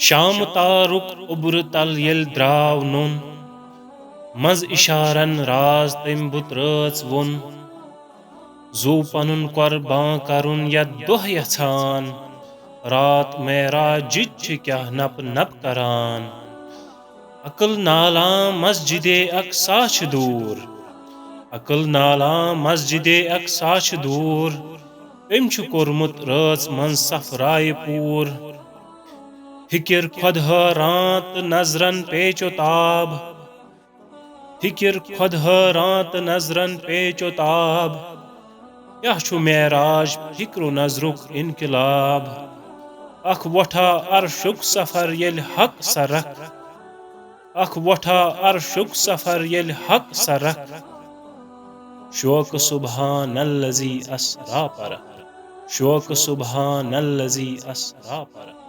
شام تارُک اوٚبرٕ تل ییٚلہِ درٛاو نوٚن منٛز اِشارن راز تٔمۍ بُت رٲژ ووٚن زوٗ پنُن قۄربان کرُن یتھ دۄہ یژھان رات معراجٕچ چھِ کیٛاہ نپہٕ نپہٕ کران عقل نالان مسجدے اقصا چھِ دوٗر عقل نالان مسجدے اقصا چھِ دوٗر تٔمۍ چھُ کوٚرمُت رٲژ منٛز صفرایہِ پوٗر فِکِر خۄد ہٲران تہٕ نظرن پیچو تاب فِکِر خۄد ہٲران تہٕ نظرن پیچو تاب کیٛاہ چھُ معراج فِکرو نظرُک انقلاب اکھ وۄٹھا عرشُک سفر ییٚلہِ حق سرخ اکھ وۄٹھا عرشُک سفر ییٚلہِ حق سرخ شوقہٕ سُبحان الذی اسرا پرکھ شوقہٕ سُبحان الذی اسرا پرکھ